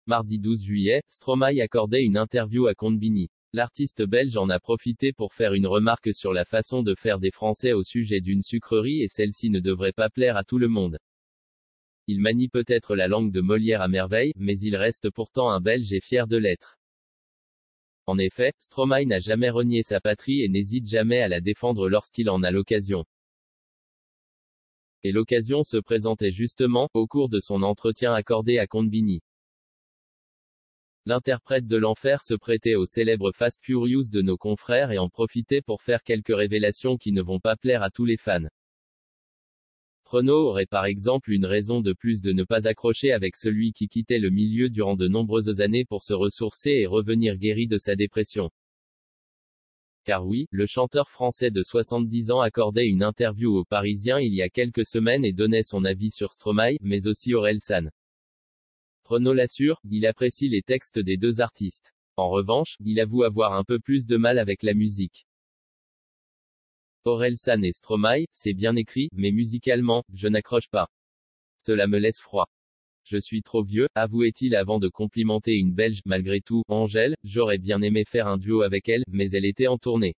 Mardi 12 juillet, Stromae accordait une interview à Combini. L'artiste belge en a profité pour faire une remarque sur la façon de faire des Français au sujet d'une sucrerie et celle-ci ne devrait pas plaire à tout le monde. Il manie peut-être la langue de Molière à merveille, mais il reste pourtant un Belge et fier de l'être. En effet, Stromae n'a jamais renié sa patrie et n'hésite jamais à la défendre lorsqu'il en a l'occasion. Et l'occasion se présentait justement, au cours de son entretien accordé à Combini. L'interprète de l'enfer se prêtait au célèbre Fast Furious de nos confrères et en profitait pour faire quelques révélations qui ne vont pas plaire à tous les fans. Renaud aurait par exemple une raison de plus de ne pas accrocher avec celui qui quittait le milieu durant de nombreuses années pour se ressourcer et revenir guéri de sa dépression. Car oui, le chanteur français de 70 ans accordait une interview aux Parisiens il y a quelques semaines et donnait son avis sur Stromae, mais aussi Orelsan. Renaud l'assure, il apprécie les textes des deux artistes. En revanche, il avoue avoir un peu plus de mal avec la musique. Orelsan et Stromae, c'est bien écrit, mais musicalement, je n'accroche pas. Cela me laisse froid. Je suis trop vieux, avouait-il avant de complimenter une Belge. Malgré tout, Angèle, j'aurais bien aimé faire un duo avec elle, mais elle était en tournée.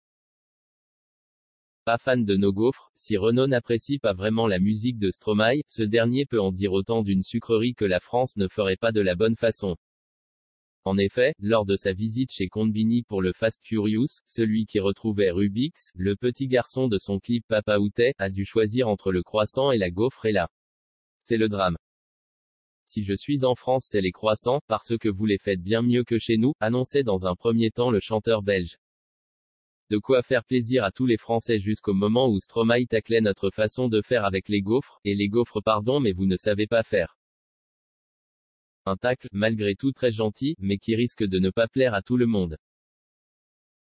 Pas fan de nos gaufres, si Renaud n'apprécie pas vraiment la musique de Stromae, ce dernier peut en dire autant d'une sucrerie que la France ne ferait pas de la bonne façon. En effet, lors de sa visite chez Combini pour le Fast Furious, celui qui retrouvait Rubix, le petit garçon de son clip Papa Outé, a dû choisir entre le croissant et la gaufre et là. C'est le drame. Si je suis en France c'est les croissants, parce que vous les faites bien mieux que chez nous, annonçait dans un premier temps le chanteur belge. De quoi faire plaisir à tous les Français jusqu'au moment où Stromae taclait notre façon de faire avec les gaufres, et les gaufres pardon mais vous ne savez pas faire. Un tacle, malgré tout très gentil, mais qui risque de ne pas plaire à tout le monde.